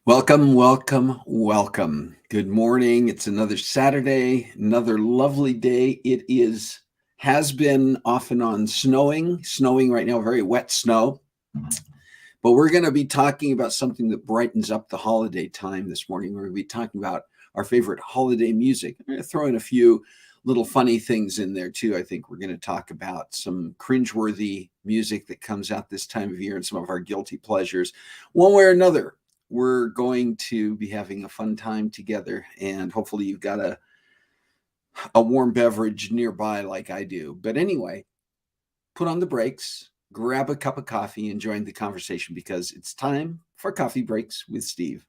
Welcome, welcome, welcome. Good morning. It's another Saturday, another lovely day. Has been off and on snowing right now, very wet snow. But we're going to be talking about something that brightens up the holiday time this morning. We're going to be talking about our favorite holiday music. I'm going to throw in a few little funny things in there too. I think we're going to talk about some cringeworthy music that comes out this time of year and some of our guilty pleasures. One way or another, we're going to be having a fun time together, and hopefully you've got a warm beverage nearby like I do. But anyway, put on the brakes, grab a cup of coffee, and join the conversation because it's time for Coffee Breaks with Steve.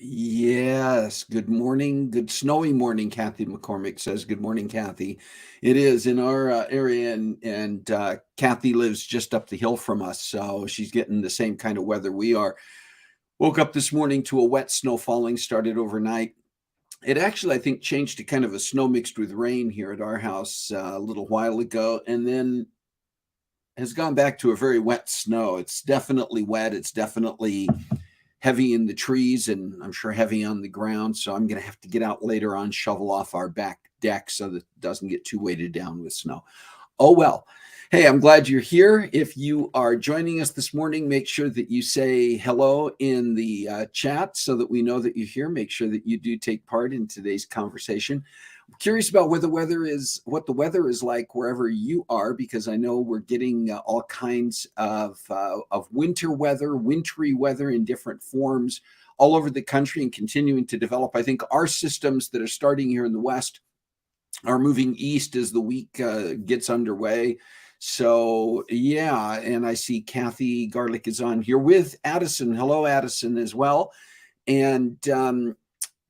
Yes. Good morning. Good snowy morning. Kathy McCormick says, good morning, Kathy. It is in our area, and Kathy lives just up the hill from us, so she's getting the same kind of weather we are. Woke up this morning to a wet snow falling, started overnight. It actually, I think, changed to kind of a snow mixed with rain here at our house a little while ago, and then has gone back to a very wet snow. It's definitely wet. It's definitely heavy in the trees, and I'm sure heavy on the ground. So I'm going to have to get out later on, shovel off our back deck so that it doesn't get too weighted down with snow. Oh, well. Hey, I'm glad you're here. If you are joining us this morning, make sure that you say hello in the chat so that we know that you're here. Make sure that you do take part in today's conversation. I'm curious about what the weather is like wherever you are, because I know we're getting all kinds of winter weather, wintry weather in different forms all over the country and continuing to develop. I think our systems that are starting here in the West are moving east as the week gets underway. So, yeah, and I see Kathy Garlick is on here with Addison. Hello, Addison, as well. And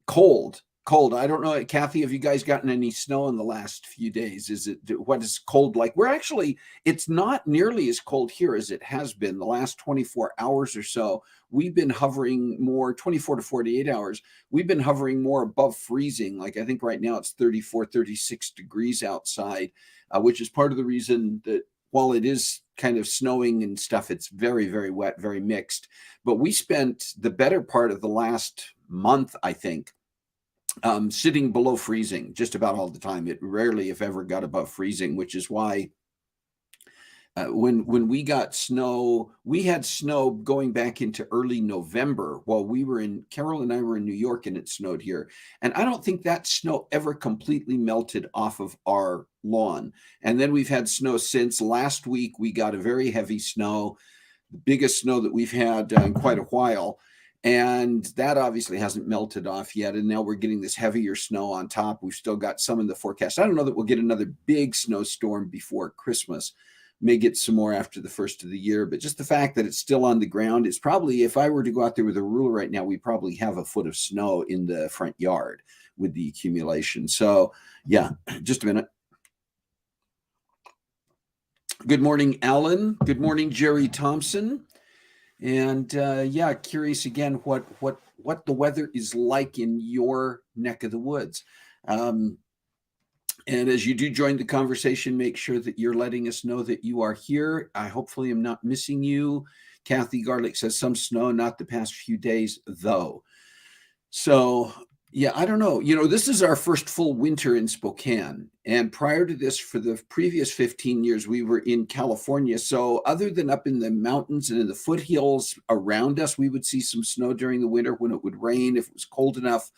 cold. I don't know, Kathy, have you guys gotten any snow in the last few days? What is cold like? It's not nearly as cold here as it has been the last 24 hours or so. We've been hovering more 24 to 48 hours. We've been hovering more above freezing. Like I think right now it's 34, 36 degrees outside, which is part of the reason that while it is kind of snowing and stuff, it's very, very wet, very mixed. But we spent the better part of the last month, I think, sitting below freezing just about all the time. It rarely, if ever, got above freezing, which is why when we got snow, we had snow going back into early November while Carol and I were in New York, and it snowed here. And I don't think that snow ever completely melted off of our lawn. And then we've had snow since. Last week, we got a very heavy snow, the biggest snow that we've had in quite a while. And that obviously hasn't melted off yet. And now we're getting this heavier snow on top. We've still got some in the forecast. I don't know that we'll get another big snowstorm before Christmas. May get some more after the first of the year. But just the fact that it's still on the ground, it's probably, if I were to go out there with a ruler right now, we probably have a foot of snow in the front yard with the accumulation. So, yeah, just a minute. Good morning, Alan. Good morning, Jerry Thompson. And yeah, curious again what the weather is like in your neck of the woods. And as you do join the conversation, make sure that you're letting us know that you are here. I hopefully am not missing you. Kathy Garlick says some snow, not the past few days though. So yeah, I don't know. This is our first full winter in Spokane. And prior to this, for the previous 15 years, we were in California. So other than up in the mountains and in the foothills around us, we would see some snow during the winter when it would rain. If it was cold enough,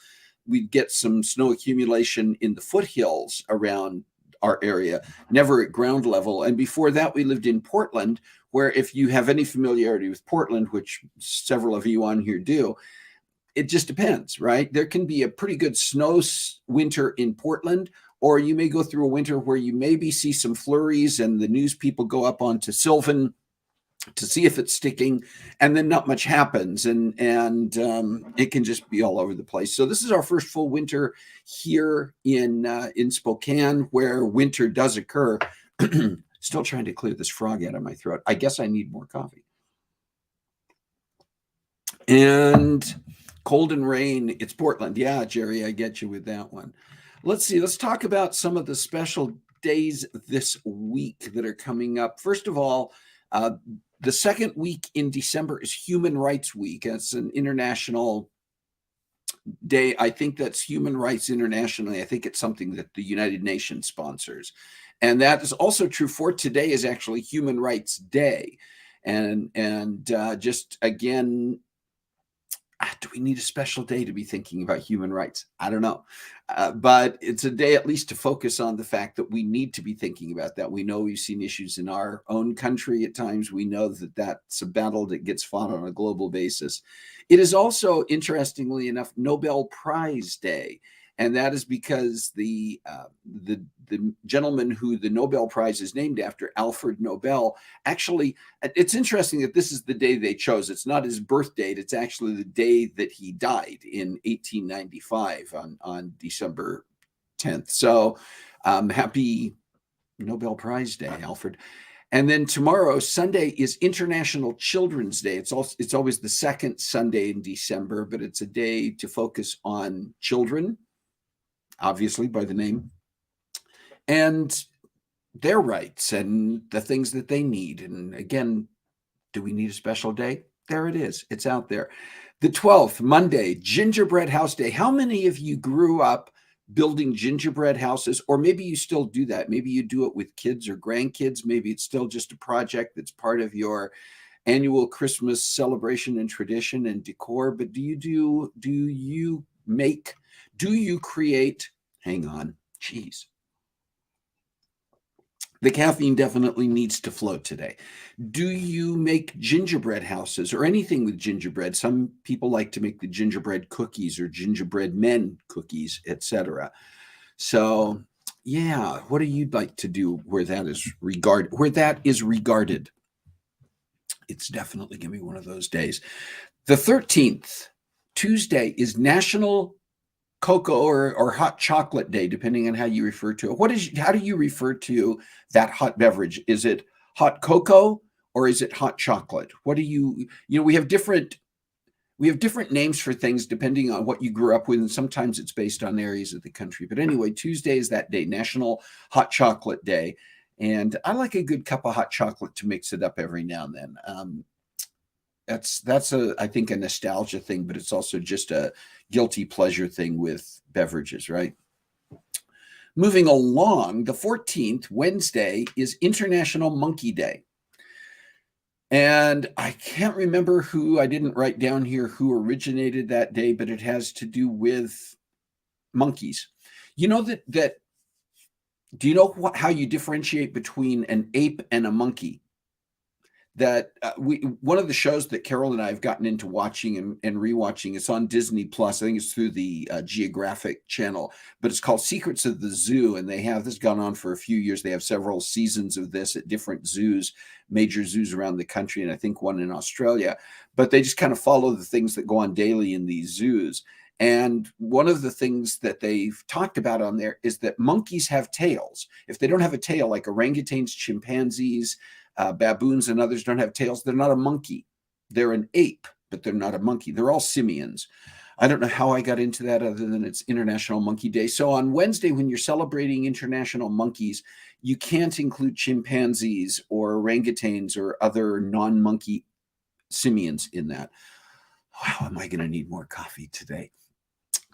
we'd get some snow accumulation in the foothills around our area, never at ground level. And before that, we lived in Portland, where if you have any familiarity with Portland, which several of you on here do, it just depends, right? There can be a pretty good snow winter in Portland, or you may go through a winter where you maybe see some flurries and the news people go up onto Sylvan to see if it's sticking, and then not much happens, and it can just be all over the place. So this is our first full winter here in Spokane, where winter does occur. Still trying to clear this frog out of my throat. I guess I need more coffee. And cold and rain, it's Portland. Yeah, Jerry, I get you with that one. Let's see. Let's talk about some of the special days this week that are coming up. First of all, the second week in December is Human Rights Week. It's an international day. I think that's Human Rights internationally. I think it's something that the United Nations sponsors. And that is also true for today is actually Human Rights Day. And just again, do we need a special day to be thinking about human rights? I don't know. But it's a day at least to focus on the fact that we need to be thinking about that. We know we've seen issues in our own country at times. We know that that's a battle that gets fought on a global basis. It is also, interestingly enough, Nobel Prize Day. And that is because the gentleman who the Nobel Prize is named after, Alfred Nobel, actually, it's interesting that this is the day they chose. It's not his birth date. It's actually the day that he died in 1895 on December 10th. So happy Nobel Prize Day, Alfred. And then tomorrow, Sunday, is International Children's Day. It's always the second Sunday in December, but it's a day to focus on children, obviously by the name, and their rights and the things that they need. And again, do we need a special day? There it is. It's out there. The 12th, Monday, Gingerbread House Day. How many of you grew up building gingerbread houses? Or maybe you still do that. Maybe you do it with kids or grandkids. Maybe it's still just a project that's part of your annual Christmas celebration and tradition and decor. But do you create, hang on, geez. The caffeine definitely needs to flow today. Do you make gingerbread houses or anything with gingerbread? Some people like to make the gingerbread cookies or gingerbread men cookies, etc. So, yeah, what do you like to do where that is regarded? It's definitely going to be one of those days. The 13th, Tuesday, is National Cocoa or hot chocolate day, depending on how you refer to it. How do you refer to that hot beverage? Is it hot cocoa or is it hot chocolate? What do we have different names for things depending on what you grew up with, and sometimes it's based on areas of the country. But anyway, Tuesday is that day, National Hot Chocolate Day. And I like a good cup of hot chocolate to mix it up every now and then. That's I think a nostalgia thing, but it's also just a guilty pleasure thing with beverages, right? Moving along, the 14th, Wednesday, is International Monkey Day. And I can't remember I didn't write down here who originated that day, but it has to do with monkeys. You know do you know how you differentiate between an ape and a monkey? That one of the shows that Carol and I have gotten into watching and rewatching, it's on Disney Plus. I think it's through the Geographic channel, but it's called Secrets of the Zoo. And this has gone on for a few years. They have several seasons of this at different zoos, major zoos around the country, and I think one in Australia. But they just kind of follow the things that go on daily in these zoos. And one of the things that they've talked about on there is that monkeys have tails. If they don't have a tail, like orangutans, chimpanzees, baboons and others don't have tails, they're not a monkey. They're an ape, but they're not a monkey. They're all simians. I don't know how I got into that other than it's International Monkey Day. So on Wednesday, when you're celebrating international monkeys, you can't include chimpanzees or orangutans or other non-monkey simians in that. Wow, am I going to need more coffee today?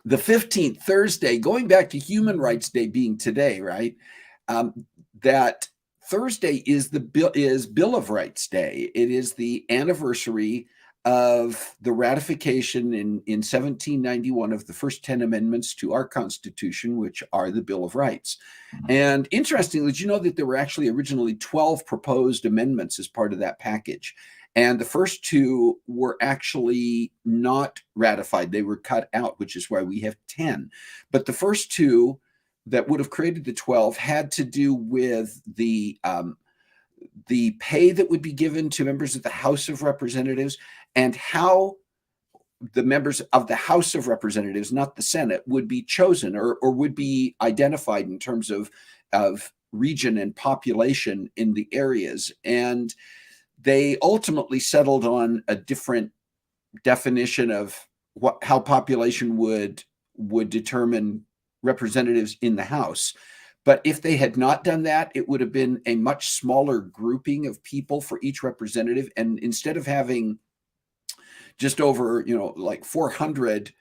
The 15th, Thursday, going back to Human Rights Day being today, right? That Thursday is Bill of Rights Day. It is the anniversary of the ratification in 1791 of the first 10 amendments to our Constitution, which are the Bill of Rights. And interestingly, did you know that there were actually originally 12 proposed amendments as part of that package? And the first two were actually not ratified. They were cut out, which is why we have 10. But the first two that would have created the 12 had to do with the the pay that would be given to members of the House of Representatives, and how the members of the House of Representatives, not the Senate, would be chosen or would be identified in terms of region and population in the areas. And they ultimately settled on a different definition of how population would determine representatives in the House. But if they had not done that, it would have been a much smaller grouping of people for each representative. And instead of having just over, like 400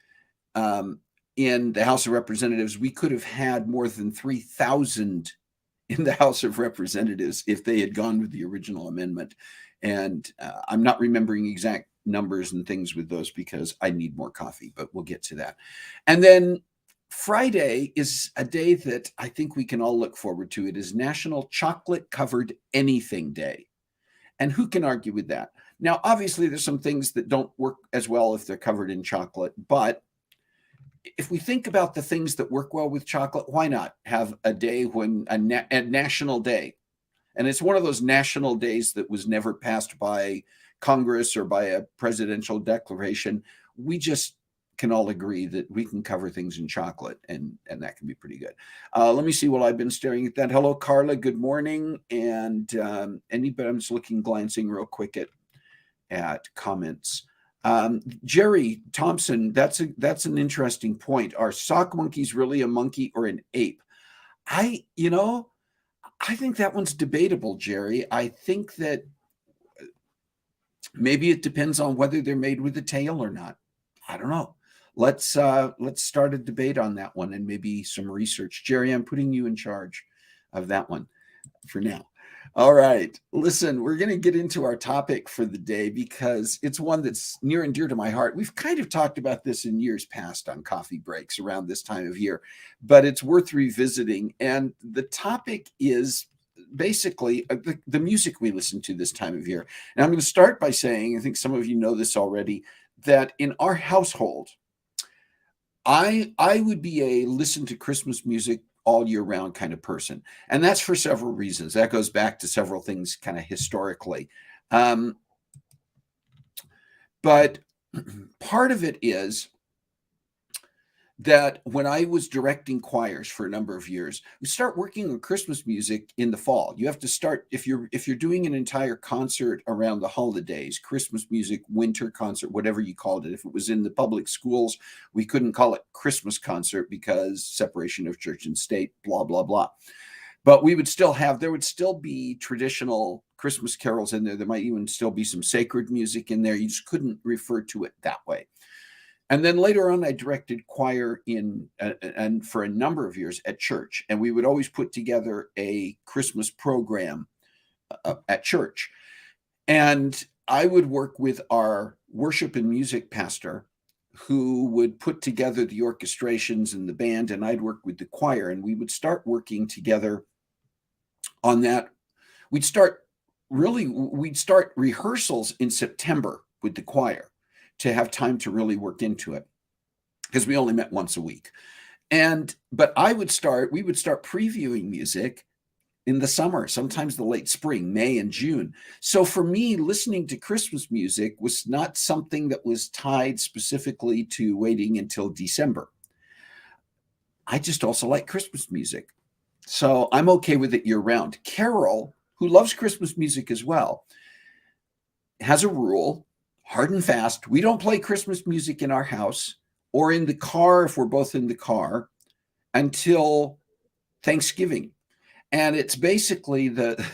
in the House of Representatives, we could have had more than 3,000 in the House of Representatives if they had gone with the original amendment. And I'm not remembering exact numbers and things with those because I need more coffee, but we'll get to that. And then Friday is a day that I think we can all look forward to. It is National Chocolate Covered Anything Day. And who can argue with that? Now, obviously, there's some things that don't work as well if they're covered in chocolate. But if we think about the things that work well with chocolate, why not have a day when a national day? And it's one of those national days that was never passed by Congress or by a presidential declaration. We just can all agree that we can cover things in chocolate, and that can be pretty good. Let me see while I've been staring at that. Hello, Carla. Good morning. And anybody, I'm just glancing real quick at comments. Jerry Thompson, that's an interesting point. Are sock monkeys really a monkey or an ape? I think that one's debatable, Jerry. I think that maybe it depends on whether they're made with a tail or not. I don't know. Let's start a debate on that one and maybe some research. Jerry, I'm putting you in charge of that one for now. All right. Listen, we're going to get into our topic for the day because it's one that's near and dear to my heart. We've kind of talked about this in years past on coffee breaks around this time of year, but it's worth revisiting. And the topic is basically the music we listen to this time of year. And I'm going to start by saying, I think some of you know this already, that in our household, I would be a listen to Christmas music all year round kind of person. And that's for several reasons. That goes back to several things kind of historically. But part of it is that when I was directing choirs for a number of years, we start working on Christmas music in the fall. You have to start, if you're doing an entire concert around the holidays, Christmas music, winter concert, whatever you called it. If it was in the public schools, we couldn't call it Christmas concert because separation of church and state, blah, blah, blah. But there would still be traditional Christmas carols in there. There might even still be some sacred music in there. You just couldn't refer to it that way. And then later on, I directed choir and for a number of years at church. And we would always put together a Christmas program at church. And I would work with our worship and music pastor, who would put together the orchestrations and the band, and I'd work with the choir. And we would start working together on that. We'd start rehearsals in September with the choir, to have time to really work into it, because we only met once a week. But we would start previewing music in the summer, sometimes the late spring, May and June. So for me, listening to Christmas music was not something that was tied specifically to waiting until December. I just also like Christmas music. So I'm okay with it year round. Carol, who loves Christmas music as well, has a rule, hard and fast. We don't play Christmas music in our house or in the car, if we're both in the car, until Thanksgiving. And it's basically the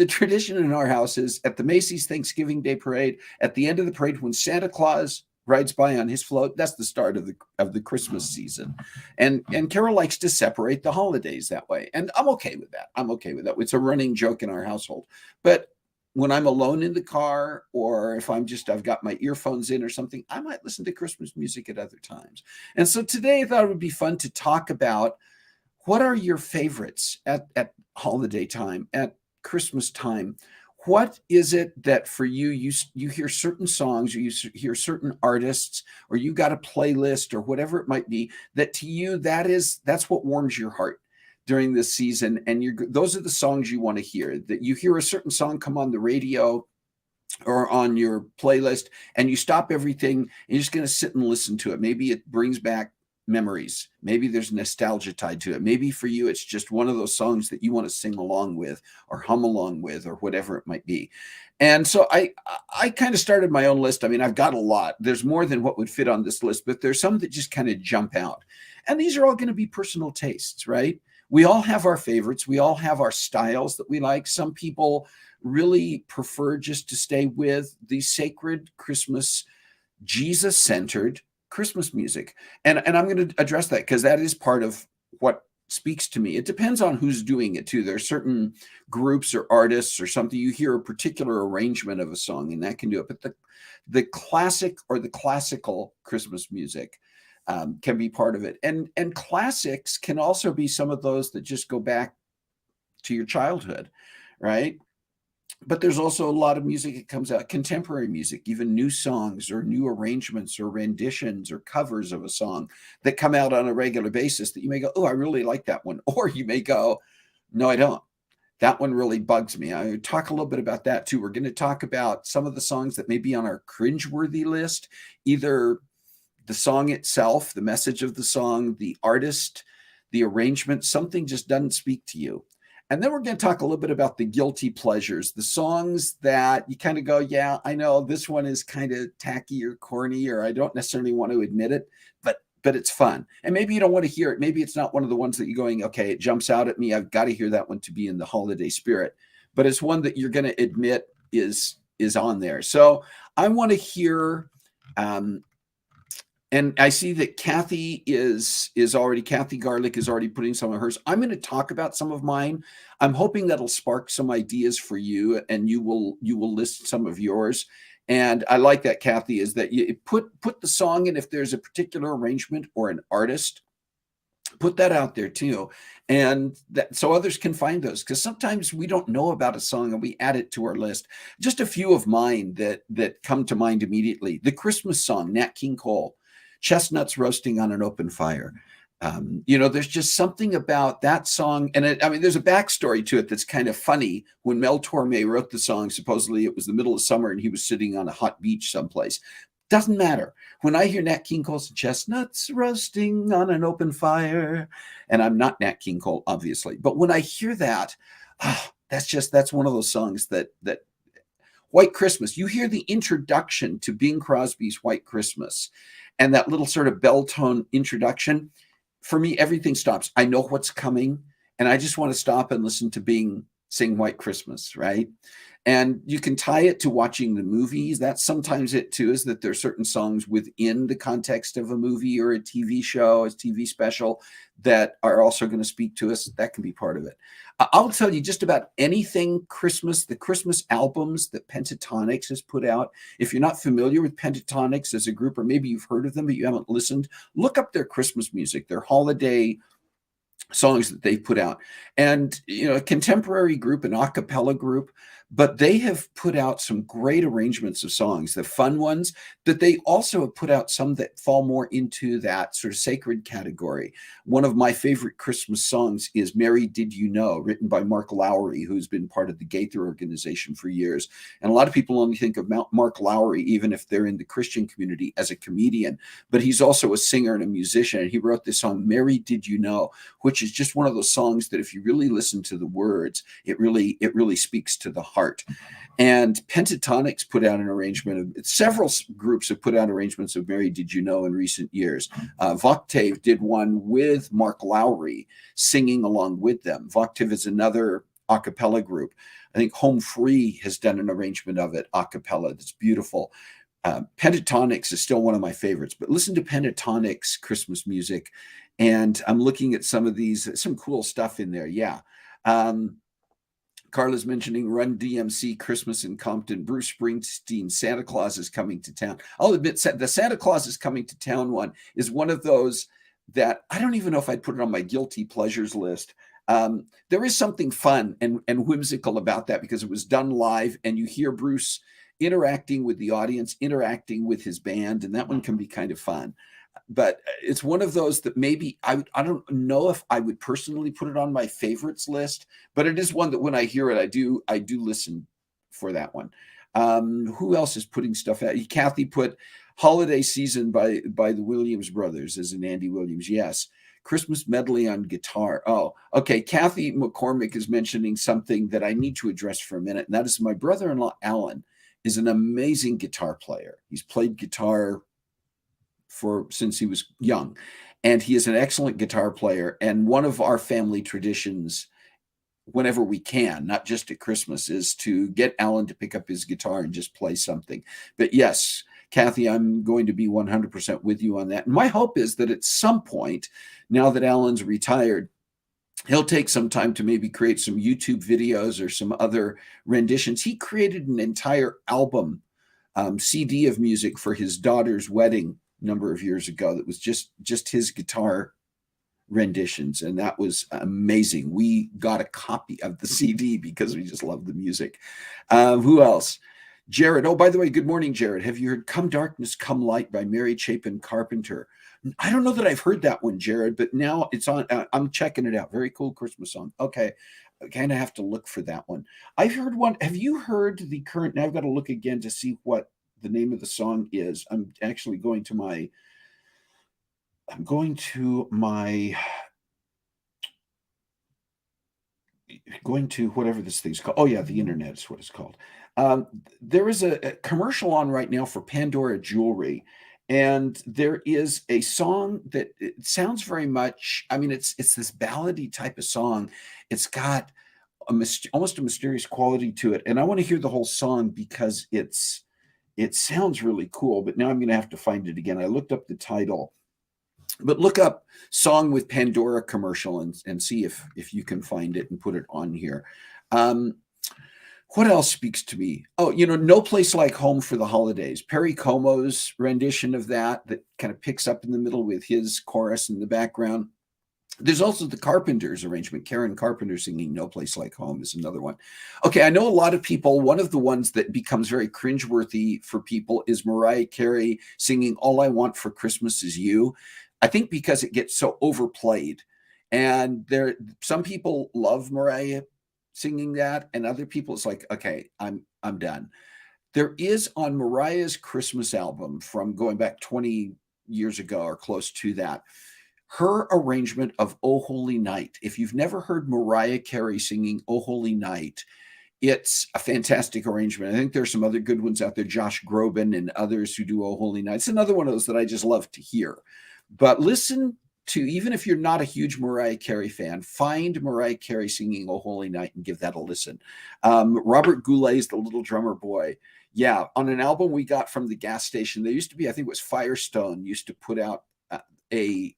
tradition in our house is at the Macy's Thanksgiving Day Parade, at the end of the parade, when Santa Claus rides by on his float, that's the start of the Christmas season. And Carol likes to separate the holidays that way. And I'm okay with that. It's a running joke in our household. But when I'm alone in the car, or if I've got my earphones in or something, I might listen to Christmas music at other times. And so today I thought it would be fun to talk about what are your favorites at holiday time, at Christmas time. What is it that for you hear certain songs, or you hear certain artists, or you got a playlist or whatever it might be, that to you, that's what warms your heart. during this season, and those are the songs you want to hear. That you hear a certain song come on the radio or on your playlist, and you stop everything and you're just going to sit and listen to it. Maybe it brings back memories. Maybe there's nostalgia tied to it. Maybe for you, it's just one of those songs that you want to sing along with or hum along with or whatever it might be. And so I kind of started my own list. I mean, I've got a lot. There's more than what would fit on this list, but there's some that just kind of jump out. And these are all going to be personal tastes, right? We all have our favorites. We all have our styles that we like. Some people really prefer just to stay with the sacred Christmas, Jesus-centered Christmas music. And I'm going to address that because that is part of what speaks to me. It depends on who's doing it too. There are certain groups or artists or something, you hear a particular arrangement of a song and that can do it. But the classic or the classical Christmas music can be part of it. And classics can also be some of those that just go back to your childhood, right? But there's also a lot of music that comes out, contemporary music, even new songs or new arrangements or renditions or covers of a song that come out on a regular basis that you may go, oh, I really like that one. Or you may go, no, I don't. That one really bugs me. I talk a little bit about that too. We're going to talk about some of the songs that may be on our cringeworthy list, either the song itself, the message of the song, the artist, the arrangement, something just doesn't speak to you. And then we're going to talk a little bit about the guilty pleasures, the songs that you kind of go, yeah, I know this one is kind of tacky or corny, or I don't necessarily want to admit it, but it's fun. And maybe you don't want to hear it. Maybe it's not one of the ones that you're going, okay, it jumps out at me. I've got to hear that one to be in the holiday spirit. But it's one that you're going to admit is on there. So I want to hear, and I see that Kathy Kathy Garlick is already putting some of hers. I'm going to talk about some of mine. I'm hoping that'll spark some ideas for you, and you will list some of yours. And I like that, Kathy, is that you put the song in if there's a particular arrangement or an artist. Put that out there too, and that so others can find those, because sometimes we don't know about a song and we add it to our list. Just a few of mine that come to mind immediately: the Christmas song, Nat King Cole, Chestnuts Roasting on an Open Fire. There's just something about that song. And there's a backstory to it that's kind of funny. When Mel Torme wrote the song, supposedly it was the middle of summer and he was sitting on a hot beach someplace. Doesn't matter. When I hear Nat King Cole's Chestnuts Roasting on an Open Fire, and I'm not Nat King Cole, obviously, but when I hear that, that's one of those songs that White Christmas, you hear the introduction to Bing Crosby's White Christmas and that little sort of bell tone introduction. For me, everything stops. I know what's coming, and I just want to stop and listen to Bing sing White Christmas, right? And you can tie it to watching the movies. That's sometimes it too, is that there are certain songs within the context of a movie or a TV show, a TV special, that are also going to speak to us. That can be part of it. I'll tell you just about anything Christmas, the Christmas albums that Pentatonix has put out. If you're not familiar with Pentatonix as a group, or maybe you've heard of them, but you haven't listened, look up their Christmas music, their holiday songs that they've put out. And, a contemporary group, an a cappella group, but they have put out some great arrangements of songs, the fun ones, that they also have put out some that fall more into that sort of sacred category. One of my favorite Christmas songs is Mary Did You Know, written by Mark Lowry, who's been part of the Gaither organization for years. And a lot of people only think of Mark Lowry, even if they're in the Christian community, as a comedian, but he's also a singer and a musician. And he wrote this song, Mary Did You Know, which is just one of those songs that if you really listen to the words, it really speaks to the heart. And Pentatonix put out an arrangement of, several groups have put out arrangements of Mary Did You Know in recent years. Voctave did one with Mark Lowry singing along with them. Voctave is another a cappella group. I think Home Free has done an arrangement of it a cappella that's beautiful. Pentatonix is still one of my favorites, but listen to Pentatonix Christmas music. And I'm looking at some of these, some cool stuff in there. Yeah. Carla's mentioning Run DMC Christmas in Compton, Bruce Springsteen, Santa Claus is Coming to Town. I'll admit the Santa Claus is Coming to Town one is one of those that I don't even know if I'd put it on my guilty pleasures list. There is something fun and whimsical about that because it was done live, and you hear Bruce interacting with the audience, interacting with his band, and that one can be kind of fun. But it's one of those that maybe I don't know if I would personally put it on my favorites list, but it is one that when I hear it, I do listen for that one. Who else is putting stuff out? Kathy put Holiday Season by the Williams Brothers as in Andy Williams. Yes. Christmas medley on guitar. Oh, okay. Kathy McCormick is mentioning something that I need to address for a minute, and that is my brother-in-law Alan is an amazing guitar player. He's played guitar since he was young, and he is an excellent guitar player. And one of our family traditions, whenever we can, not just at Christmas, is to get Alan to pick up his guitar and just play something. But yes, Kathy, I'm going to be 100% with you on that. And my hope is that at some point, now that Alan's retired, he'll take some time to maybe create some YouTube videos or some other renditions. He created an entire album, CD of music for his daughter's wedding a number of years ago that was just his guitar renditions, and that was amazing. We got a copy of the CD because we just love the music. Who else? Jared. Oh, by the way, good morning, Jared. Have you heard Come Darkness, Come Light by Mary Chapin Carpenter? I don't know that I've heard that one, Jared, but now it's on. I'm checking it out. Very cool Christmas song. Okay. I kind of have to look for that one. I've heard one. Have you heard the current? Now I've got to look again to see what the name of the song is. I'm actually going to my whatever this thing's called. Oh yeah, the internet is what it's called. There is a commercial on right now for Pandora Jewelry, and there is a song that it sounds very much. I mean, it's this ballady type of song. It's got almost a mysterious quality to it, and I want to hear the whole song because it sounds really cool. But now I'm going to have to find it again. I looked up the title. But look up song with Pandora commercial and see if you can find it and put it on here. What else speaks to me? Oh, No Place Like Home for the Holidays. Perry Como's rendition of that kind of picks up in the middle with his chorus in the background. There's also the Carpenters arrangement. Karen Carpenter singing No Place Like Home is another one. Okay, I know a lot of people, one of the ones that becomes very cringeworthy for people is Mariah Carey singing All I Want for Christmas Is You. I think because it gets so overplayed, and some people love Mariah singing that, and other people it's like, okay, I'm done. There is on Mariah's Christmas album from going back 20 years ago or close to that, her arrangement of Oh Holy Night. If you've never heard Mariah Carey singing Oh Holy Night, it's a fantastic arrangement. I think there's some other good ones out there, Josh Groban and others who do Oh Holy Night. It's another one of those that I just love to hear. But listen to, even if you're not a huge Mariah Carey fan, find Mariah Carey singing Oh Holy Night and give that a listen. Robert Goulet's The Little Drummer Boy. Yeah, on an album we got from the gas station, there used to be, I think it was Firestone, used to put out a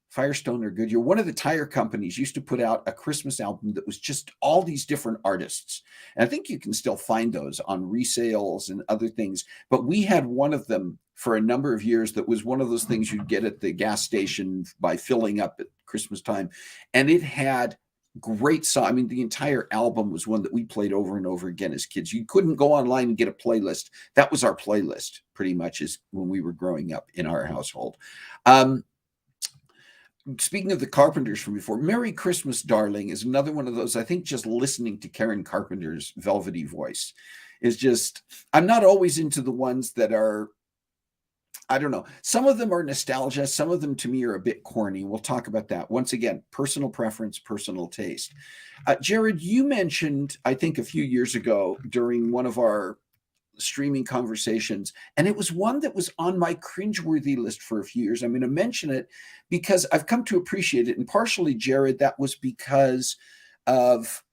Firestone or Goodyear, one of the tire companies used to put out a Christmas album that was just all these different artists. And I think you can still find those on resales and other things. But we had one of them for a number of years that was one of those things you'd get at the gas station by filling up at Christmas time. And it had great song. I mean, the entire album was one that we played over and over again as kids. You couldn't go online and get a playlist. That was our playlist pretty much as when we were growing up in our household. Speaking of the Carpenters from before, Merry Christmas, Darling is another one of those. I think just listening to Karen Carpenter's velvety voice is just, I'm not always into the ones that are, I don't know. Some of them are nostalgia. Some of them to me are a bit corny. We'll talk about that. Once again, personal preference, personal taste. Jared, you mentioned, I think a few years ago during one of our streaming conversations, and it was one that was on my cringeworthy list for a few years. I'm going to mention it because I've come to appreciate it, and partially, Jared, that was because of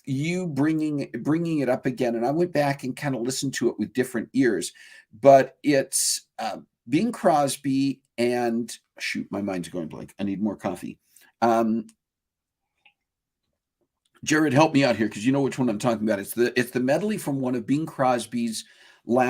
you bringing it up again, and I went back and kind of listened to it with different ears. But it's Bing Crosby and shoot, my mind's going blank. I need more coffee. Jared, help me out here because you know which one I'm talking about. It's the medley from one of Bing Crosby's one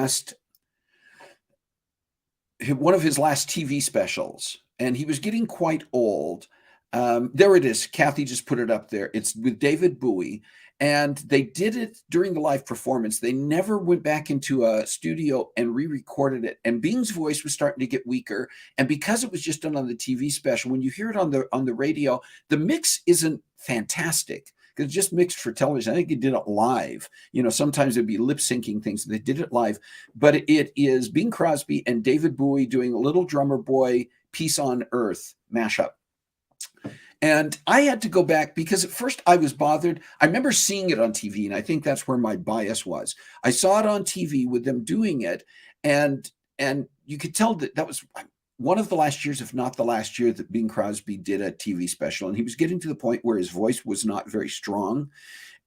of his last TV specials, and he was getting quite old. There it is. Kathy just put it up there. It's with David Bowie, And they did it during the live performance. They never went back into a studio and re-recorded it. And Bing's voice was starting to get weaker. And because it was just done on the TV special, when you hear it on the radio, the mix isn't fantastic because it's just mixed for television. I think he did it live. Sometimes it'd be lip syncing things. They did it live, but it is Bing Crosby and David Bowie doing Little Drummer Boy, Peace on Earth mashup. And I had to go back because at first I was bothered. I remember seeing it on TV, and I think that's where my bias was. I saw it on TV with them doing it, and you could tell that was one of the last years, if not the last year, that Bing Crosby did a TV special. And he was getting to the point where his voice was not very strong.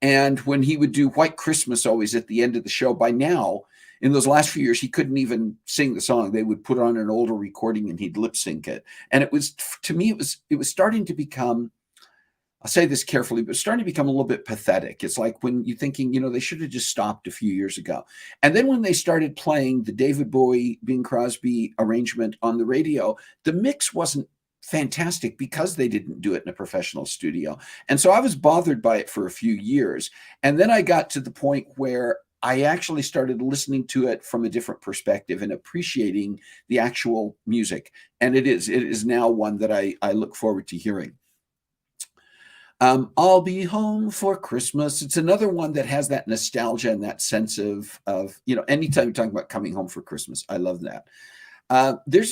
And when he would do White Christmas always at the end of the show, by now, in those last few years, he couldn't even sing the song. They would put on an older recording and he'd lip sync it. And it was, to me, it was starting to become, I'll say this carefully, but starting to become a little bit pathetic. It's like when you're thinking, they should have just stopped a few years ago. And then when they started playing the David Bowie, Bing Crosby arrangement on the radio, the mix wasn't fantastic because they didn't do it in a professional studio. And so I was bothered by it for a few years. And then I got to the point where I actually started listening to it from a different perspective and appreciating the actual music. And it is now one that I look forward to hearing. I'll Be Home for Christmas. It's another one that has that nostalgia and that sense of anytime you're talking about coming home for Christmas, I love that.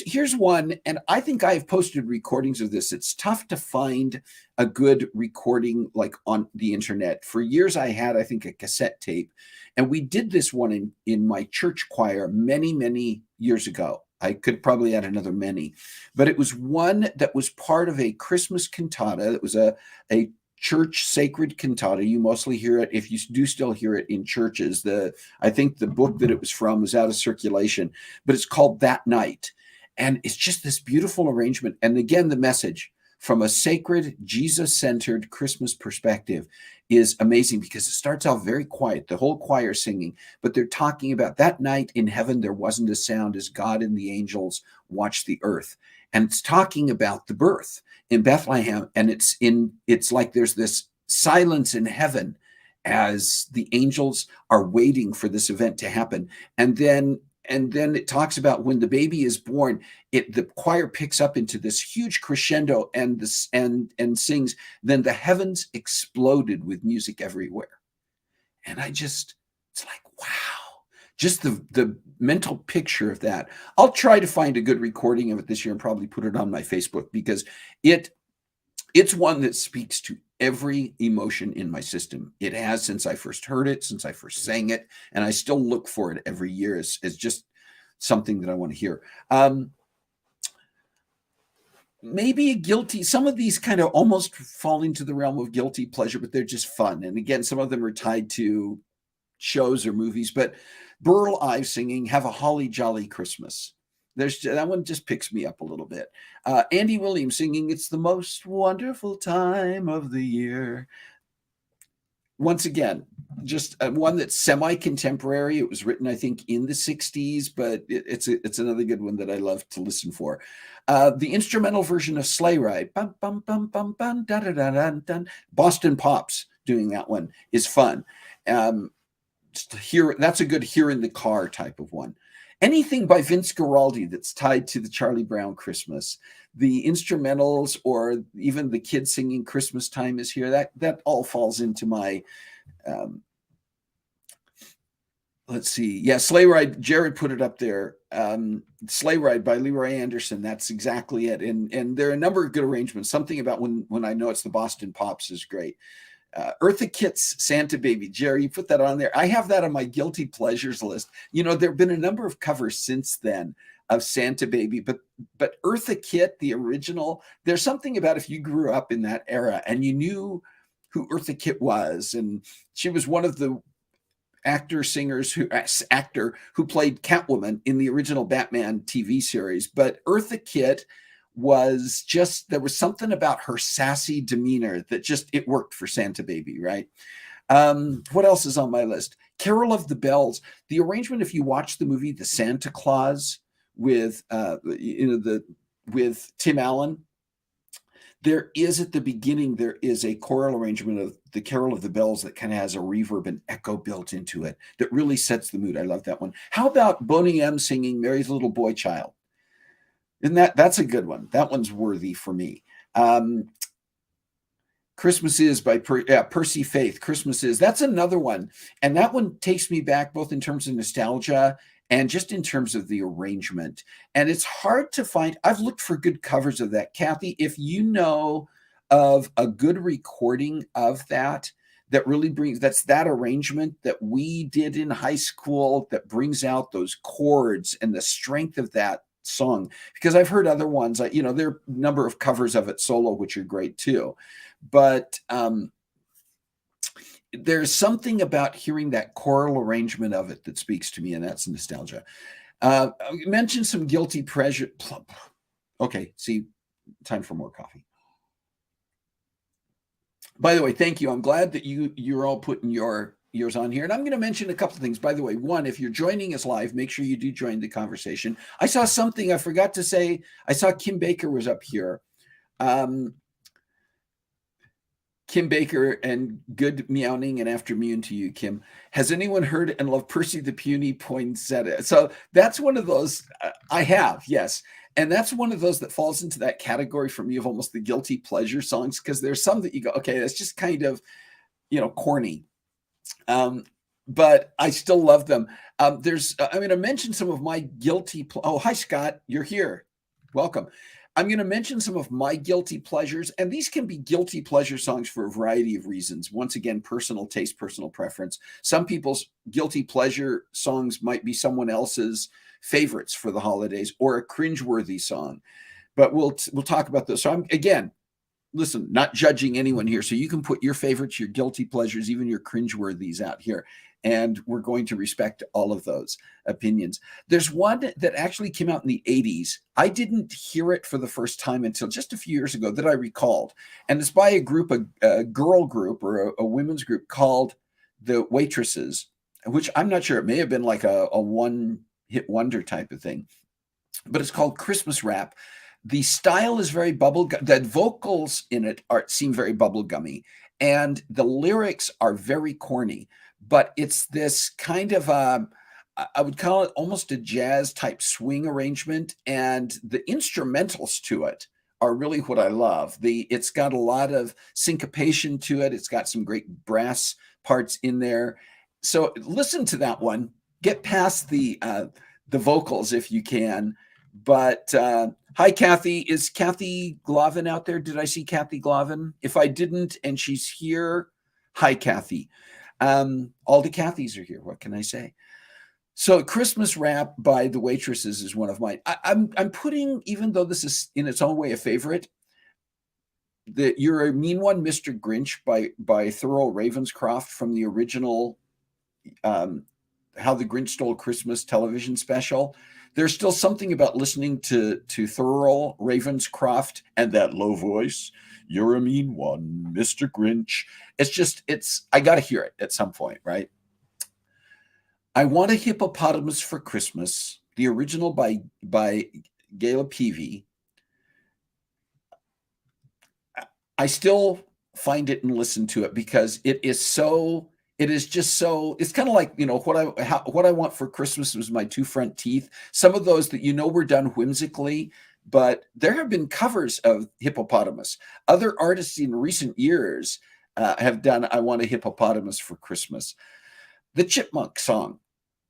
Here's one, and I think I've posted recordings of this. It's tough to find a good recording like on the internet. For years, I had, I think, a cassette tape, and we did this one in my church choir many, many years ago. I could probably add another many, but it was one that was part of a Christmas cantata. It was a church sacred cantata. You mostly hear it, if you do still hear it, in churches. I think the book that it was from was out of circulation, but it's called That Night. And it's just this beautiful arrangement. And again, the message from a sacred, Jesus-centered Christmas perspective is amazing because it starts out very quiet, the whole choir singing, but they're talking about that night in heaven, there wasn't a sound as God and the angels watched the earth. And it's talking about the birth in Bethlehem. And it's like there's this silence in heaven as the angels are waiting for this event to happen. And then it talks about when the baby is born, the choir picks up into this huge crescendo and sings, then the heavens exploded with music everywhere. And it's like, wow. Just the mental picture of that. I'll try to find a good recording of it this year and probably put it on my Facebook because it's one that speaks to every emotion in my system. It has since I first heard it, since I first sang it, and I still look for it every year as just something that I want to hear. Maybe some of these kind of almost fall into the realm of guilty pleasure, but they're just fun. And again, some of them are tied to shows or movies, but Burl Ives singing Have a Holly Jolly Christmas. That one just picks me up a little bit. Andy Williams singing It's the Most Wonderful Time of the Year. Once again, just one that's semi-contemporary. It was written, I think, in the 60s, but it's another good one that I love to listen for. The instrumental version of Sleigh Ride, bum, bum, bum, bum, bum, da, da, da, da, da. Boston Pops doing that one is fun. That's a good hear in the car type of one. Anything by Vince Guaraldi that's tied to the Charlie Brown Christmas, the instrumentals, or even the kids singing Christmas Time is Here, that all falls into my let's see. Yeah, Sleigh Ride, Jared put it up there. Sleigh Ride by Leroy Anderson, that's exactly it. And there are a number of good arrangements. Something about when I Know It's the Boston Pops is great. Eartha Kitt's Santa Baby. Jerry, you put that on there. I have that on my guilty pleasures list. There have been a number of covers since then of Santa Baby, but Eartha Kitt, the original, there's something about if you grew up in that era and you knew who Eartha Kitt was, and she was one of the actor who played Catwoman in the original Batman TV series. But Eartha Kitt was there was something about her sassy demeanor that it worked for Santa Baby, right? What else is on my list? Carol of the Bells. The arrangement, if you watch the movie The Santa Claus with with Tim Allen, There is at the beginning, there is a choral arrangement of the Carol of the Bells that kind of has a reverb and echo built into it that really sets the mood. I love that one. How about Boney M singing Mary's Little Boy Child? Isn't that's a good one? That one's worthy for me. Christmas Is by Percy Faith. Christmas Is. That's another one. And that one takes me back both in terms of nostalgia and just in terms of the arrangement. And it's hard to find. I've looked for good covers of that. Kathy, if you know of a good recording of that, that really brings, that's that arrangement that we did in high school that brings out those chords and the strength of that song. Because I've heard other ones, there are a number of covers of it solo, which are great too. But there's something about hearing that choral arrangement of it that speaks to me, and that's nostalgia. Mention some guilty pleasure. Okay, see, time for more coffee. By the way, thank you. I'm glad that you're all putting yours on here. And I'm going to mention a couple of things. By the way, one, if you're joining us live, make sure you do join the conversation. I saw something I forgot to say. I saw Kim Baker was up here. Kim Baker, and good meowing and afternoon to you, Kim. Has anyone heard and loved Percy the Puny Poinsettia? So that's one of those I have, yes. And that's one of those that falls into that category for me of almost the guilty pleasure songs, because there's some that you go, okay, that's just kind of, corny. But I still love them. I'm going to mention some of my guilty. Oh, hi, Scott. You're here. Welcome. I'm going to mention some of my guilty pleasures, and these can be guilty pleasure songs for a variety of reasons. Once again, personal taste, personal preference. Some people's guilty pleasure songs might be someone else's favorites for the holidays or a cringeworthy song, but we'll talk about those. So listen, not judging anyone here. So you can put your favorites, your guilty pleasures, even your cringeworthies out here. And we're going to respect all of those opinions. There's one that actually came out in the 80s. I didn't hear it for the first time until just a few years ago that I recalled. And it's by a girl group or a women's group called The Waitresses, which I'm not sure. It may have been like a one-hit wonder type of thing. But it's called Christmas Rap. The style is very bubblegum. The vocals in it seem very bubblegummy. And the lyrics are very corny. But it's this kind of, I would call it almost a jazz type swing arrangement. And the instrumentals to it are really what I love. It's got a lot of syncopation to it. It's got some great brass parts in there. So listen to that one. Get past the vocals if you can. But hi, Kathy. Is Kathy Glavin out there? Did I see Kathy Glavin? If I didn't and she's here, hi, Kathy. All the Kathys are here. What can I say? So Christmas Rap by The Waitresses is one of mine. I'm putting, even though this is in its own way a favorite, the You're a Mean One, Mr. Grinch by Thurl Ravenscroft from the original How the Grinch Stole Christmas television special. There's still something about listening to Thurl Ravenscroft and that low voice. You're a mean one, Mr. Grinch. I got to hear it at some point, right? I Want a Hippopotamus for Christmas, the original by Gayla Peavy. I still find it and listen to it because it's kind of like, what I want for Christmas was my two front teeth. Some of those that were done whimsically, but there have been covers of Hippopotamus. Other artists in recent years have done I Want a Hippopotamus for Christmas. The Chipmunk song,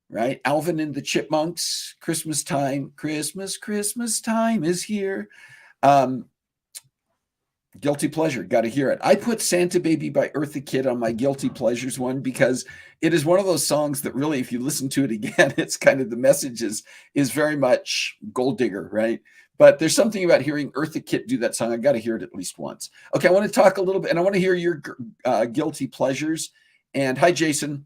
right? Alvin and the Chipmunks, Christmas time is here. Guilty pleasure, got to hear it. I put Santa Baby by Eartha Kitt on my guilty pleasures one because it is one of those songs that really, if you listen to it again, it's kind of the message is very much gold digger, right? But there's something about hearing Eartha Kitt do that song. I got to hear it at least once. Okay, I want to talk a little bit, and I want to hear your guilty pleasures. And hi, Jason.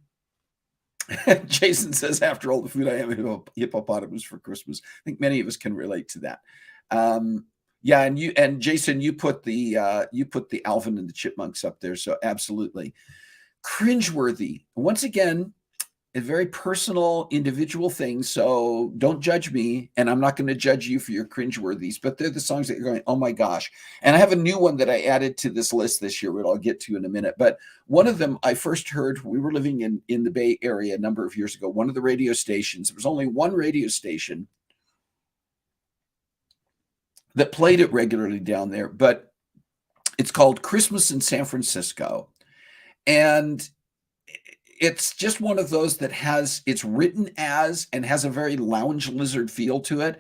Jason says, after all the food, I am a hippopotamus for Christmas. I think many of us can relate to that. Yeah, and Jason, you put the Alvin and the Chipmunks up there, so absolutely. Cringeworthy. Once again, a very personal, individual thing. So don't judge me, and I'm not going to judge you for your cringeworthies. But they're the songs that you're going, oh my gosh. And I have a new one that I added to this list this year, which I'll get to in a minute. But one of them I first heard, we were living in the Bay Area a number of years ago. One of the radio stations, there was only one radio station that played it regularly down there, but it's called Christmas in San Francisco. And it's just one of those that it's written as and has a very Lounge Lizard feel to it.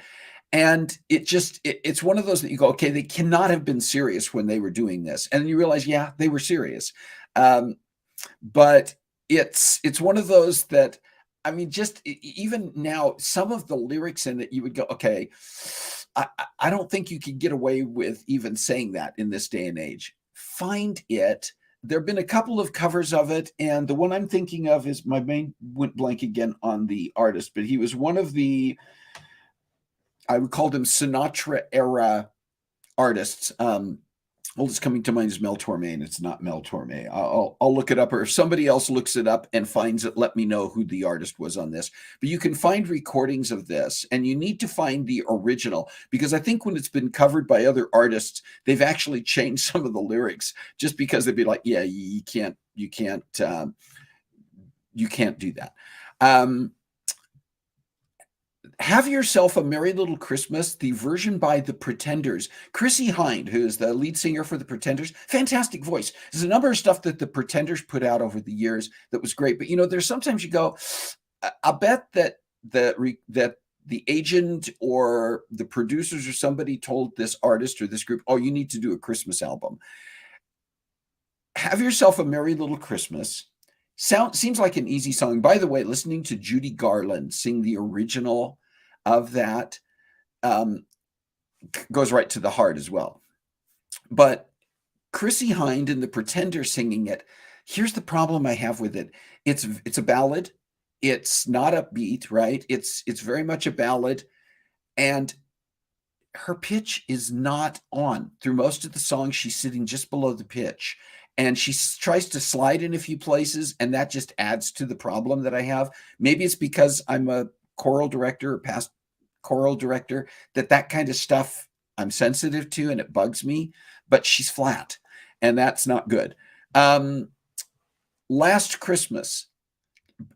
And it's one of those that you go, okay, they cannot have been serious when they were doing this. And you realize, yeah, they were serious. But it's one of those that, I mean, just even now, some of the lyrics in it, you would go, okay, I don't think you could get away with even saying that in this day and age. Find it. There have been a couple of covers of it, and the one I'm thinking of is, my mind went blank again on the artist, but he was one of the, I would call him Sinatra era artists. Oldest coming to mind is Mel Torme, and it's not Mel Torme. I'll look it up, or if somebody else looks it up and finds it, let me know who the artist was on this. But you can find recordings of this, and you need to find the original, because I think when it's been covered by other artists, they've actually changed some of the lyrics just because they'd be like, yeah, you can't do that. Have Yourself a Merry Little Christmas, the version by The Pretenders. Chrissie Hynde, who is the lead singer for The Pretenders, fantastic voice. There's a number of stuff that The Pretenders put out over the years that was great. But, there's sometimes you go, I bet that the agent or the producers or somebody told this artist or this group, oh, you need to do a Christmas album. Have Yourself a Merry Little Christmas. Seems like an easy song. By the way, listening to Judy Garland sing the original of that goes right to the heart as well. But Chrissie Hynde and The Pretenders singing it, here's the problem I have with it. It's a ballad. It's not upbeat, right? It's very much a ballad, and her pitch is not on. Through most of the song, she's sitting just below the pitch. And she tries to slide in a few places, and that just adds to the problem that I have. Maybe it's because I'm a choral director or past choral director, that kind of stuff I'm sensitive to, and it bugs me. But she's flat, and that's not good. Last Christmas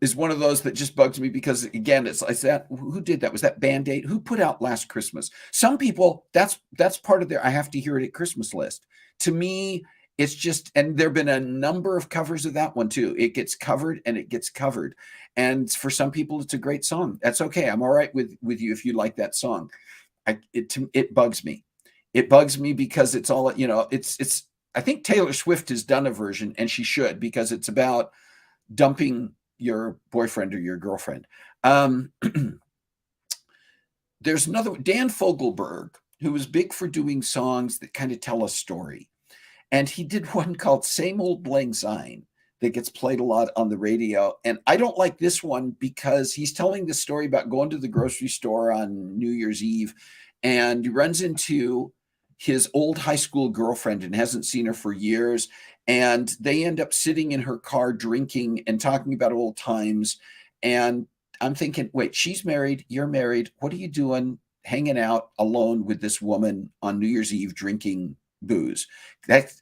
is one of those that just bugs me because, again, it's like that. Who did that? Was that Band-Aid? Who put out Last Christmas? Some people, that's part of their I have to hear it at Christmas list. To me, it's just, and there've been a number of covers of that one too. It gets covered and it gets covered. And for some people, it's a great song. That's okay. I'm all right with you if you like that song. It bugs me. It bugs me because it's all, it's, I think Taylor Swift has done a version, and she should, because it's about dumping your boyfriend or your girlfriend. There's another, Dan Fogelberg, who was big for doing songs that kind of tell a story. And he did one called Same Old Lang Syne that gets played a lot on the radio. And I don't like this one because he's telling the story about going to the grocery store on New Year's Eve, and he runs into his old high school girlfriend and hasn't seen her for years. And they end up sitting in her car drinking and talking about old times. And I'm thinking, wait, she's married, you're married. What are you doing hanging out alone with this woman on New Year's Eve drinking booze? That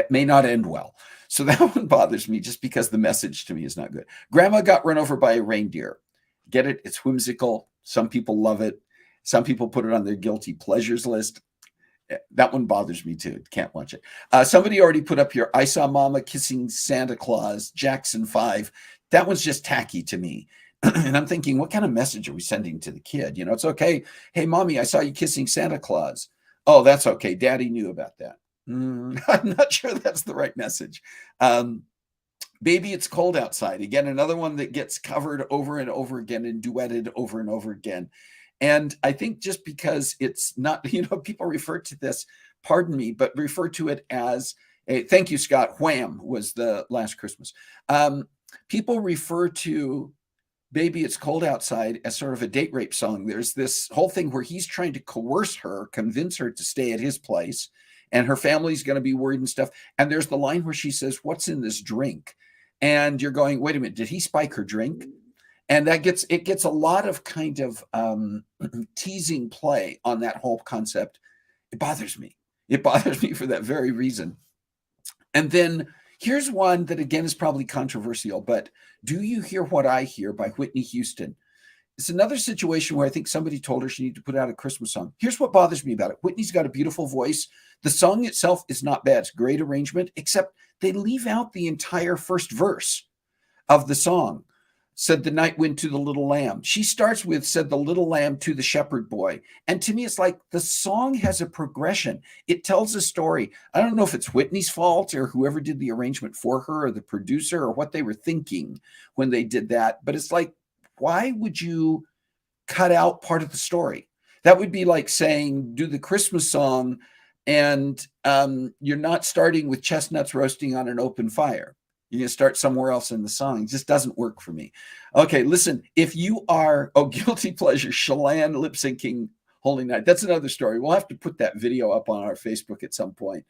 may not end well. So that one bothers me just because the message to me is not good. Grandma Got Run Over by a Reindeer. Get it? It's whimsical. Some people love it. Some people put it on their guilty pleasures list. That one bothers me too. Can't watch it. Somebody already put up here, I Saw Mama Kissing Santa Claus, Jackson 5. That one's just tacky to me. And I'm thinking, what kind of message are we sending to the kid? It's okay. Hey, Mommy, I saw you kissing Santa Claus. Oh, that's okay. Daddy knew about that. I'm not sure that's the right message. Baby, It's Cold Outside. Again, another one that gets covered over and over again and duetted over and over again. And I think just because it's not, people refer to this, pardon me, but refer to it as thank you, Scott. Wham! Was the Last Christmas. People refer to Baby, It's Cold Outside as sort of a date rape song. There's this whole thing where he's trying to coerce her, convince her to stay at his place, and her family's going to be worried and stuff. And there's the line where she says, "What's in this drink?" And you're going, wait a minute, did he spike her drink? And that gets a lot of kind of teasing play on that whole concept. It bothers me. It bothers me for that very reason. And then here's one that again is probably controversial, but Do You Hear What I Hear by Whitney Houston. It's another situation where I think somebody told her she needed to put out a Christmas song. Here's what bothers me about it. Whitney's got a beautiful voice. The song itself is not bad. It's a great arrangement, except they leave out the entire first verse of the song. Said the night wind to the little lamb. She starts with said the little lamb to the shepherd boy. And to me, it's like the song has a progression. It tells a story. I don't know if it's Whitney's fault or whoever did the arrangement for her or the producer or what they were thinking when they did that. But it's like, why would you cut out part of the story? That would be like saying, do the Christmas song and you're not starting with chestnuts roasting on an open fire. You're going to start somewhere else in the song. It just doesn't work for me. Okay, listen, if you are, guilty pleasure, Chelan lip syncing Holy Night. That's another story. We'll have to put that video up on our Facebook at some point.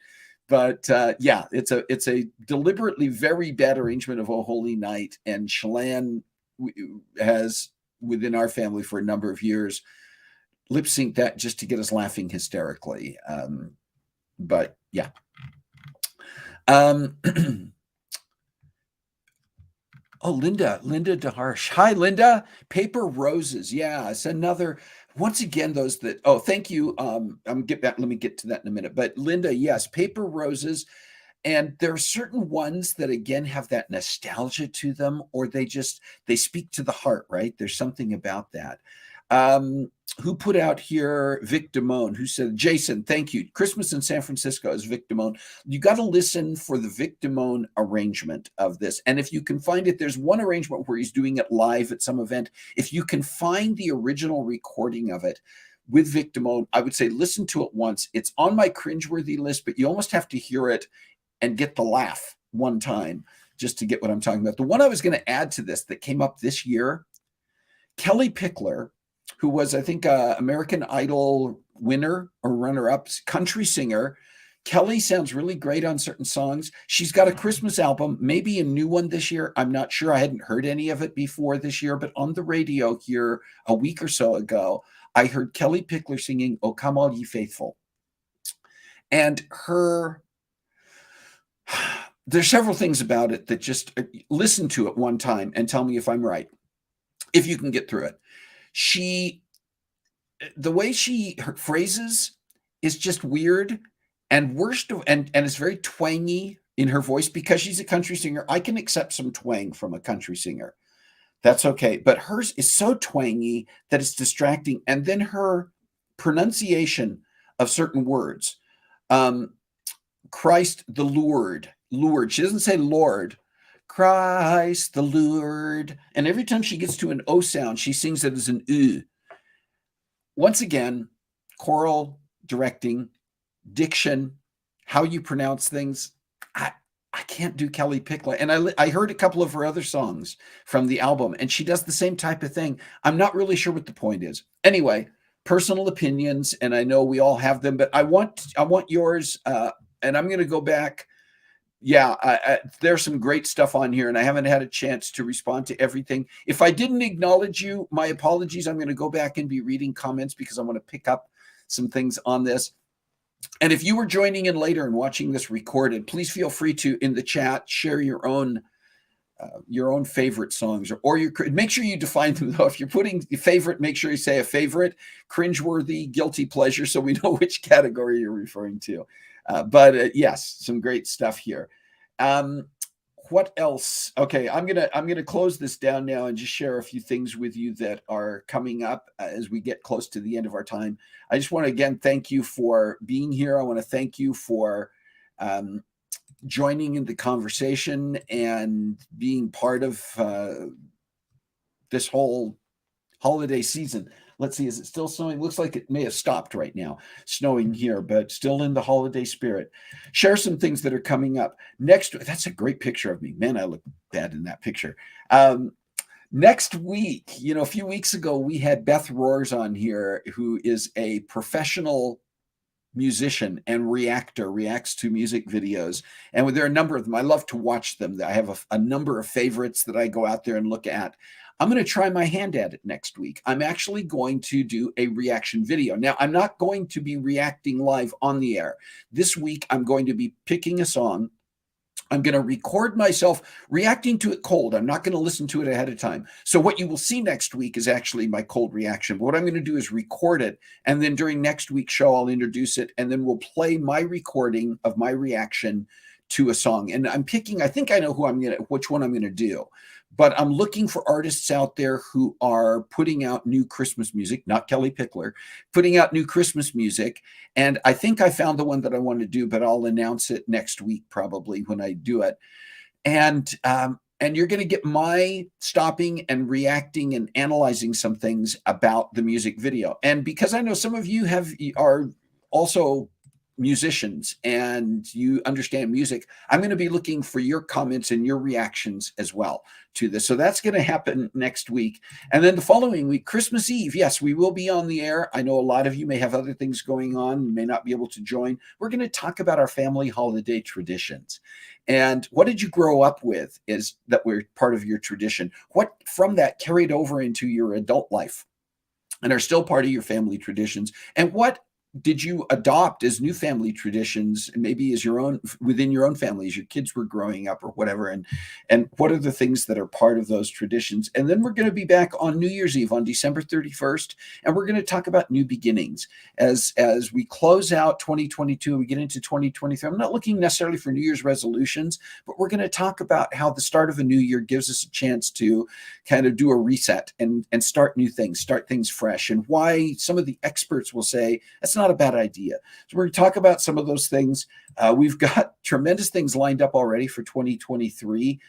But yeah, it's a deliberately very bad arrangement of Oh Holy Night. And Chelan has, within our family for a number of years, lip synced that just to get us laughing hysterically. But yeah. Oh, Linda DeHarsh. Hi, Linda. Paper Roses. Yeah, it's another. Once again, those that. Oh, thank you. Get back. Let me get to that in a minute. But Linda, yes, Paper Roses, and there are certain ones that again have that nostalgia to them, or they speak to the heart. Right? There's something about that. Who put out here Vic Damone, who said, Jason, thank you. Christmas in San Francisco is Vic Damone. You got to listen for the Vic Damone arrangement of this. And if you can find it, there's one arrangement where he's doing it live at some event. If you can find the original recording of it with Vic Damone, I would say listen to it once. It's on my cringeworthy list, but you almost have to hear it and get the laugh one time just to get what I'm talking about. The one I was going to add to this that came up this year, Kellie Pickler, who was, I think, American Idol winner or runner-up, country singer. Kellie sounds really great on certain songs. She's got a Christmas album, maybe a new one this year. I'm not sure. I hadn't heard any of it before this year, but on the radio here a week or so ago, I heard Kellie Pickler singing "O Come All Ye Faithful." And there's several things about it that just listen to it one time and tell me if I'm right, if you can get through it. The way her phrases is just weird and and it's very twangy in her voice because she's a country singer. I can accept some twang from a country singer. That's okay. But hers is so twangy that it's distracting. And then her pronunciation of certain words, Christ the Lord, she doesn't say Lord, Christ the Lord. And every time she gets to an O sound, she sings it as an U. Once again, choral directing, diction, how you pronounce things. I can't do Kellie Pickler. And I heard a couple of her other songs from the album, and she does the same type of thing. I'm not really sure what the point is. Anyway, personal opinions, and I know we all have them, but I want yours, and I'm going to go back. Yeah, there's some great stuff on here, and I haven't had a chance to respond to everything. If I didn't acknowledge you, my apologies. I'm going to go back and be reading comments because I want to pick up some things on this. And if you were joining in later and watching this recorded, please feel free to, in the chat, share your own favorite songs, or make sure you define them though. If you're putting favorite, make sure you say a favorite, cringeworthy, guilty pleasure, so we know which category you're referring to. But yes, some great stuff here. What else? Okay, I'm gonna close this down now and just share a few things with you that are coming up as we get close to the end of our time. I just want to again thank you for being here. I want to thank you for joining in the conversation and being part of this whole holiday season. Let's see, is it still snowing? Looks like it may have stopped right now, snowing here, but still in the holiday spirit. Share some things that are coming up. That's a great picture of me. Man, I look bad in that picture. Next week, a few weeks ago, we had Beth Roars on here, who is a professional musician and reacts to music videos. And there are a number of them. I love to watch them. I have a number of favorites that I go out there and look at. I'm going to try my hand at it next week. I'm actually going to do a reaction video. Now, I'm not going to be reacting live on the air. This week, I'm going to be picking a song. I'm going to record myself reacting to it cold. I'm not going to listen to it ahead of time. So what you will see next week is actually my cold reaction. But what I'm going to do is record it. And then during next week's show, I'll introduce it. And then we'll play my recording of my reaction to a song. And I'm picking, I think I know which one I'm going to do. But I'm looking for artists out there who are putting out new Christmas music, not Kelly Pickler, putting out new Christmas music. And I think I found the one that I want to do, but I'll announce it next week probably when I do it. And you're going to get my stopping and reacting and analyzing some things about the music video. And because I know some of you are also musicians and you understand music, I'm going to be looking for your comments and your reactions as well to this. So that's going to happen next week. And then the following week, Christmas Eve, yes, we will be on the air. I know a lot of you may have other things going on, may not be able to join. We're going to talk about our family holiday traditions. And what did you grow up with is that we're part of your tradition? What from that carried over into your adult life and are still part of your family traditions? And what did you adopt as new family traditions, maybe as your own within your own family as your kids were growing up or whatever? And what are the things that are part of those traditions? And then we're going to be back on New Year's Eve on December 31st, and we're going to talk about new beginnings as we close out 2022. We get into 2023. I'm not looking necessarily for New Year's resolutions, but we're going to talk about how the start of a new year gives us a chance to kind of do a reset and start new things, start things fresh, and why some of the experts will say that's not a bad idea. So we're going to talk about some of those things. We've got tremendous things lined up already for 2023.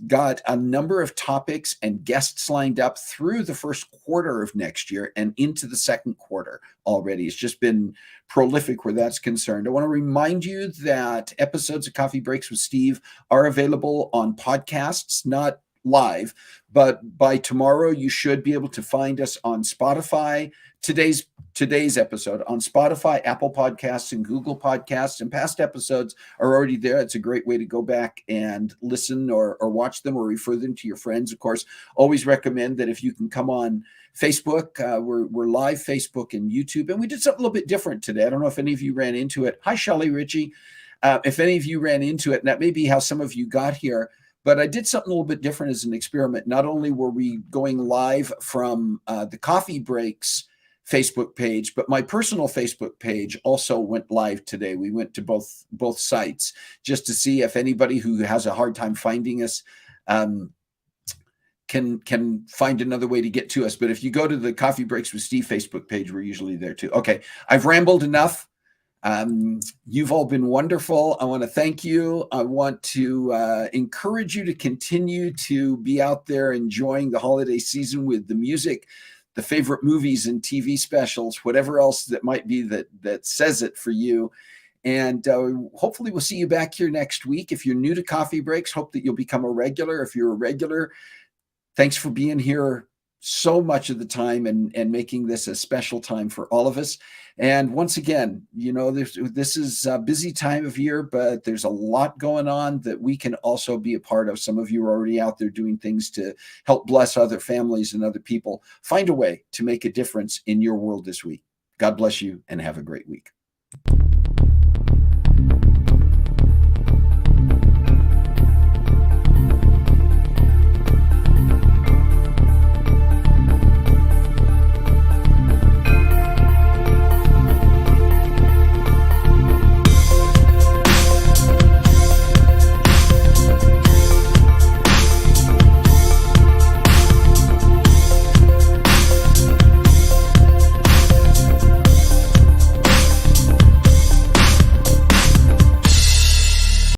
Got a number of topics and guests lined up through the first quarter of next year and into the second quarter already. It's just been prolific where that's concerned. I want to remind you that episodes of Coffee Breaks with Steve are available on podcasts, not live, but by tomorrow you should be able to find us on Spotify. Today's episode on Spotify, Apple Podcasts, and Google Podcasts, and past episodes are already there. It's a great way to go back and listen or watch them or refer them to your friends. Of course, always recommend that if you can come on Facebook, we're live Facebook and YouTube, and we did something a little bit different today. I don't know if any of you ran into it. Hi, Shelley Ritchie. If any of you ran into it, and that may be how some of you got here, but I did something a little bit different as an experiment. Not only were we going live from the Coffee Breaks Facebook page, but my personal Facebook page also went live today. We went to both sites just to see if anybody who has a hard time finding us can find another way to get to us. But if you go to the Coffee Breaks with Steve Facebook page, we're usually there too. Okay, I've rambled enough. You've all been wonderful. I want to thank you. I want to encourage you to continue to be out there enjoying the holiday season with the music, the favorite movies and TV specials, whatever else that might be that says it for you. And hopefully we'll see you back here next week. If you're new to Coffee Breaks, hope that you'll become a regular. If you're a regular, thanks for being here so much of the time and making this a special time for all of us. And once again, you know, this is a busy time of year, but there's a lot going on that we can also be a part of. Some of you are already out there doing things to help bless other families and other people. Find a way to make a difference in your world this week. God bless you and have a great week.